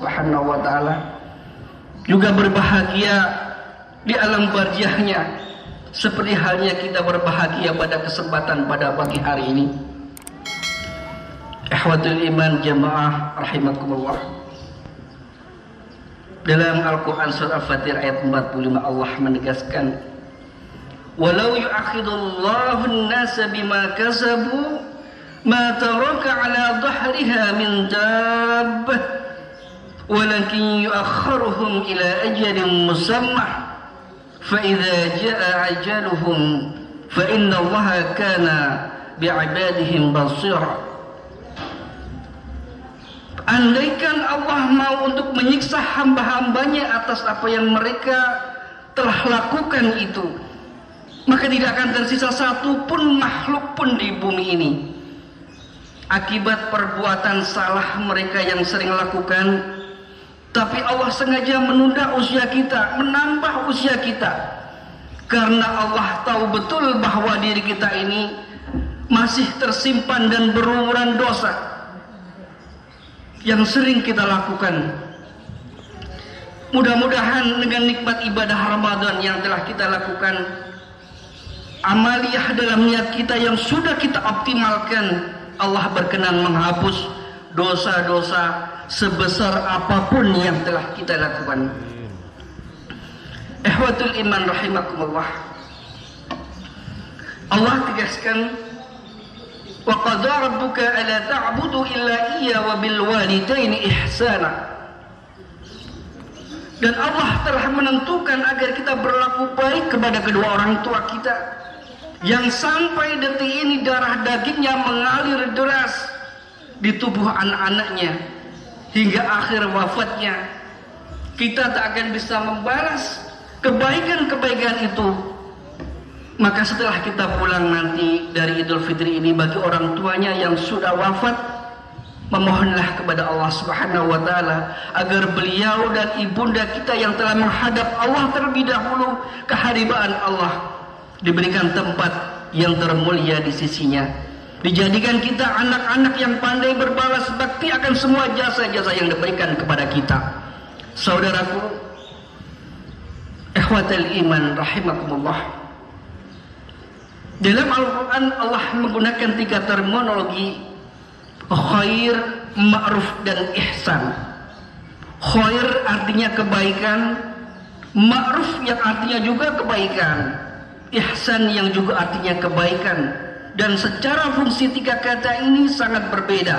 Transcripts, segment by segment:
Subhanahu wa ta'ala, juga berbahagia di alam barjahnya seperti halnya kita berbahagia pada kesempatan pada pagi hari ini. Ikhwatul iman jamaah rahimakumullah, dalam Al-Quran surah Al-Fatir ayat 45 Allah menegaskan, walau yu'akhidullahu an-nasa bima kasabu ma taraka ala dhahriha min dabbah walakin yu'akhiruhum ila ajalin musammah fa idza jaa ajaluhum fa inna Allaha kana bi'ibadihim basira. Andaikan Allah mau untuk menyiksa hamba-hambanya atas apa yang mereka telah lakukan itu, maka tidak akan tersisa satu pun makhluk pun di bumi ini akibat perbuatan salah mereka yang sering lakukan. Tapi Allah sengaja menunda usia kita, menambah usia kita, karena Allah tahu betul bahwa diri kita ini masih tersimpan dan berumuran dosa yang sering kita lakukan. Mudah-mudahan dengan nikmat ibadah Ramadan yang telah kita lakukan, amaliyah dalam niat kita yang sudah kita optimalkan, Allah berkenan menghapus dosa-dosa sebesar apapun yang telah kita lakukan. Ihwatul iman rahimakumullah, Allah tegaskan, wa qadara rabbuka alla ta'budu illa iyya wa bil walidaini ihsana. Dan Allah telah menentukan agar kita berlaku baik kepada kedua orang tua kita yang sampai detik ini darah dagingnya mengalir deras di tubuh anak-anaknya hingga akhir wafatnya. Kita tak akan bisa membalas kebaikan-kebaikan itu. Maka setelah kita pulang nanti dari Idul Fitri ini, bagi orang tuanya yang sudah wafat, memohonlah kepada Allah Subhanahu wa ta'ala agar beliau dan ibunda kita yang telah menghadap Allah terlebih dahulu ke hadirat Allah diberikan tempat yang termulia di sisinya. Dijadikan kita anak-anak yang pandai berbalas bakti akan semua jasa-jasa yang diberikan kepada kita. Saudaraku, ikhwatal iman rahimakumullah, dalam Al-Quran Allah menggunakan 3 terminologi: khair, ma'ruf, dan ihsan. Khair artinya kebaikan, ma'ruf yang artinya juga kebaikan, ihsan yang juga artinya kebaikan. Dan secara fungsi 3 kata ini sangat berbeda.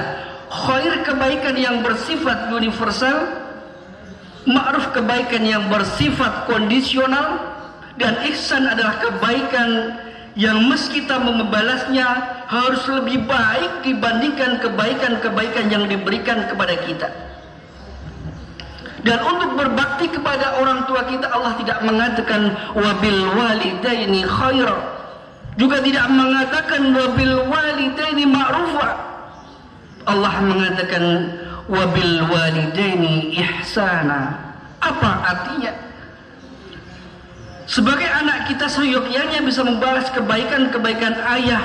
Khair kebaikan yang bersifat universal, ma'ruf kebaikan yang bersifat kondisional, dan ihsan adalah kebaikan yang meski kita membalasnya harus lebih baik dibandingkan kebaikan-kebaikan yang diberikan kepada kita. Dan untuk berbakti kepada orang tua kita, Allah tidak mengatakan wabil walidaini khaira, juga tidak mengatakan wabil walidaini ma'rufa. Allah mengatakan wabil walidaini ihsana. Apa artinya? Sebagai anak kita seyogyanya bisa membalas kebaikan-kebaikan ayah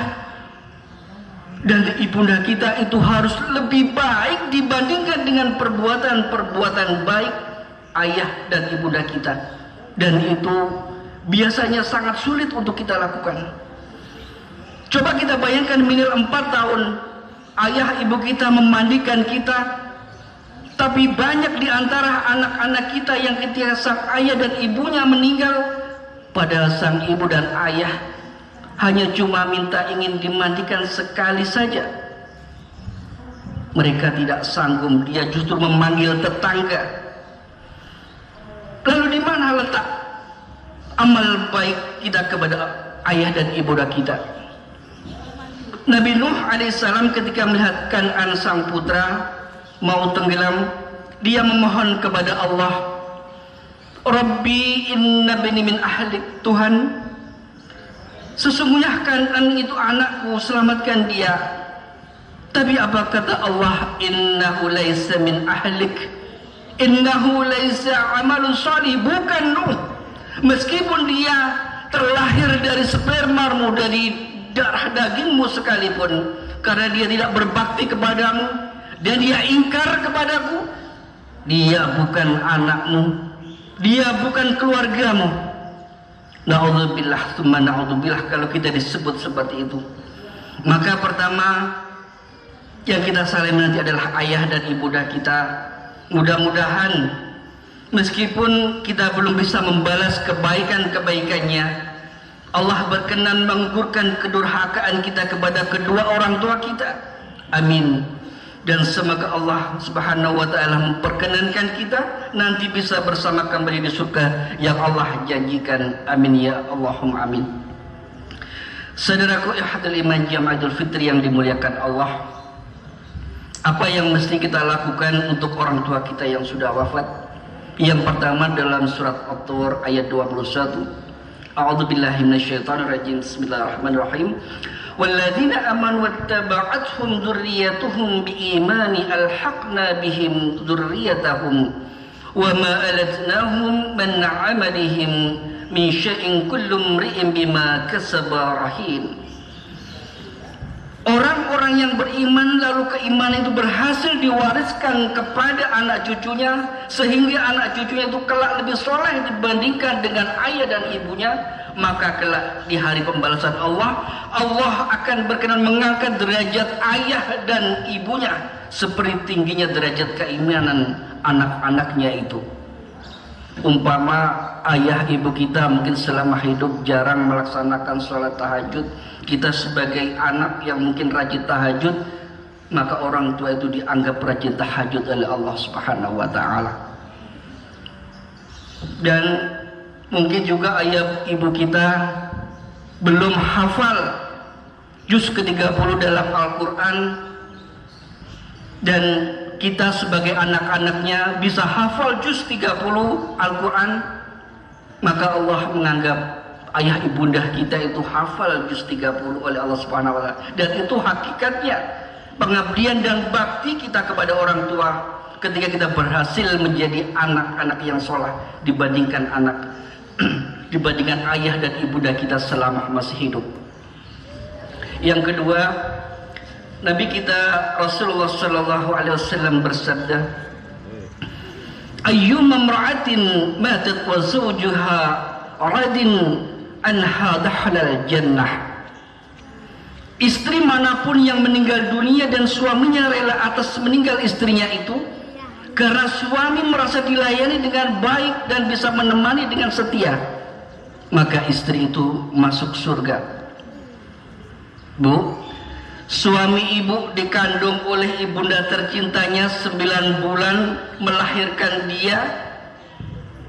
dan ibunda kita itu harus lebih baik dibandingkan dengan perbuatan-perbuatan baik ayah dan ibunda kita. Dan itu biasanya sangat sulit untuk kita lakukan. Coba kita bayangkan minimal 4 tahun ayah ibu kita memandikan kita, tapi banyak di antara anak-anak kita yang ketika sang ayah dan ibunya meninggal, padahal sang ibu dan ayah hanya cuma minta ingin dimandikan sekali saja, mereka tidak sanggup, dia justru memanggil tetangga. Lalu di mana letak amal baik kita kepada ayah dan ibunda kita? Nabi Nuh alaihissalam ketika melihat Kan'an sang putra mau tenggelam, dia memohon kepada Allah, Rabbi inna bani min ahlik, Tuhan, sesungguhnya Kan'an itu anakku, selamatkan dia. Tapi apa kata Allah? Innahu laysa min ahlik, innahu laysa amalun salih. Bukan Nuh, meskipun dia terlahir dari spermamu, dari darah dagingmu sekalipun, karena dia tidak berbakti kepadamu dan dia ingkar kepadaku, dia bukan anakmu, dia bukan keluargamu. Na'udzubillah, tsumma na'udzubillah kalau kita disebut seperti itu. Maka pertama yang kita saling nanti adalah ayah dan ibunda kita. Mudah-mudahan meskipun kita belum bisa membalas kebaikan-kebaikannya, Allah berkenan mengukurkan kedurhakaan kita kepada kedua orang tua kita. Amin. Dan semoga Allah Subhanahu wa taala memperkenankan kita nanti bisa bersama kembali di surga yang Allah janjikan. Amin ya Allahumma amin. Saudaraku ikhwatul iman Jamaah Idul Fitri yang dimuliakan Allah, apa yang mesti kita lakukan untuk orang tua kita yang sudah wafat? Yang pertama dalam surat At-Tur ayat 21. A'udzubillahi minasyaitonirrajim. Bismillahirrahmanirrahim. Walladzina amanu wattaba'athum dzurriyyatuhum biimani alhaqna bihim dzurriyyatahum wama alatnahum min 'amalihim min syai'in kullu imri'in bima kasaba rahin. Orang-orang yang beriman lalu keimanan itu berhasil diwariskan kepada anak cucunya, sehingga anak cucunya itu kelak lebih soleh dibandingkan dengan ayah dan ibunya, maka kelak di hari pembalasan Allah, Allah akan berkenan mengangkat derajat ayah dan ibunya seperti tingginya derajat keimanan anak-anaknya itu. Umpama ayah ibu kita mungkin selama hidup jarang melaksanakan sholat tahajud, kita sebagai anak yang mungkin rajin tahajud, maka orang tua itu dianggap rajin tahajud oleh Allah Subhanahu wa taala. Dan mungkin juga ayah ibu kita belum hafal juz ke-30 dalam Al-Quran, dan kita sebagai anak-anaknya bisa hafal juz 30 Al-Quran, maka Allah menganggap ayah ibunda kita itu hafal juz 30 oleh Allah Subhanahu wa taala. Dan itu hakikatnya pengabdian dan bakti kita kepada orang tua ketika kita berhasil menjadi anak-anak yang soleh dibandingkan dibandingkan ayah dan ibunda kita selama masih hidup. Yang kedua, Nabi kita Rasulullah sallallahu alaihi wasallam bersabda, ayyuma imra'atin matat wa zawjuha radin anha dakhala jannah. Istri manapun yang meninggal dunia dan suaminya rela atas meninggal istrinya itu karena suami merasa dilayani dengan baik dan bisa menemani dengan setia, maka istri itu masuk surga. Bu, suami ibu dikandung oleh ibunda tercintanya 9 bulan, melahirkan dia,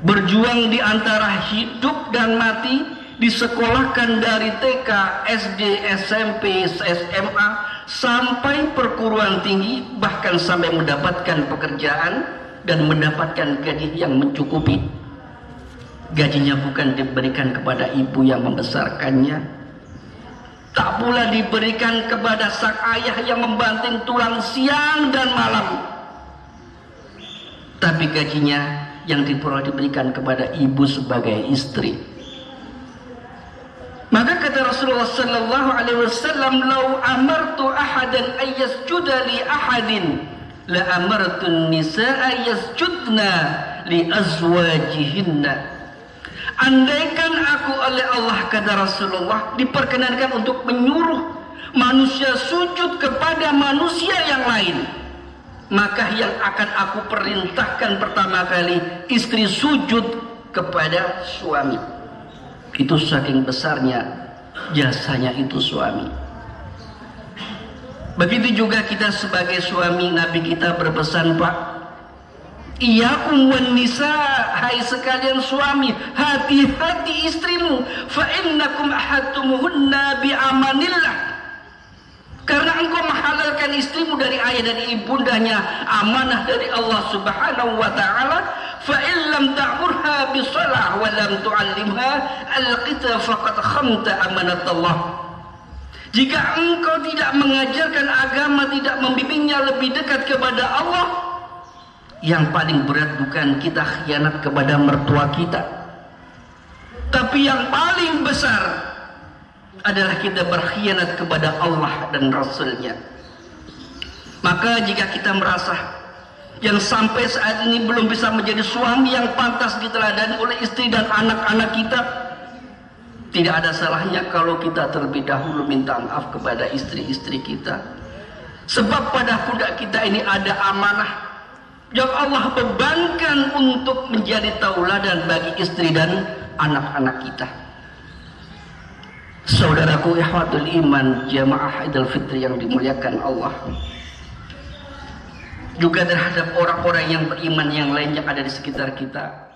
berjuang di antara hidup dan mati, disekolahkan dari TK, SD, SMP, SMA sampai perguruan tinggi, bahkan sampai mendapatkan pekerjaan dan mendapatkan gaji yang mencukupi. Gajinya bukan diberikan kepada ibu yang membesarkannya, tak pula diberikan kepada sang ayah yang membanting tulang siang dan malam, tapi gajinya yang diberikan kepada ibu sebagai istri. Maka kata Rasulullah sallallahu alaihi wasallam, "Lau amartu ahadan ay yasjuda li ahadin, la amartu an-nisaa yasjudna li azwajihinna." Andaikan aku oleh Allah, kata Rasulullah, diperkenankan untuk menyuruh manusia sujud kepada manusia yang lain, maka yang akan aku perintahkan pertama kali istri sujud kepada suami. Itu saking besarnya jasanya itu suami. Begitu juga kita sebagai suami, Nabi kita berpesan, Pak, iyyakum wan nisa, hai sekalian suami, hati-hati istrimu, fa innakum ahadtumuhunna bi amanillah, karena engkau menghalalkan istrimu dari ayah dan ibundanya, amanah dari Allah Subhanahu wa taala. Fa in lam ta'murha bi shalah wa lam tu'allimha alqita faqad khamta amanatullah. Jika engkau tidak mengajarkan agama, tidak membimbingnya lebih dekat kepada Allah, yang paling berat bukan kita khianat kepada mertua kita, tapi yang paling besar adalah kita berkhianat kepada Allah dan Rasulnya. Maka jika kita merasa yang sampai saat ini belum bisa menjadi suami yang pantas diteladani oleh istri dan anak-anak kita, tidak ada salahnya kalau kita terlebih dahulu minta maaf kepada istri-istri kita. Sebab pada pundak kita ini ada amanah yang Allah bebankan untuk menjadi tauladan bagi istri dan anak-anak kita. Saudaraku ikhwatul iman, jamaah Idul Fitri yang dimuliakan Allah, juga terhadap orang-orang yang beriman yang lain yang ada di sekitar kita,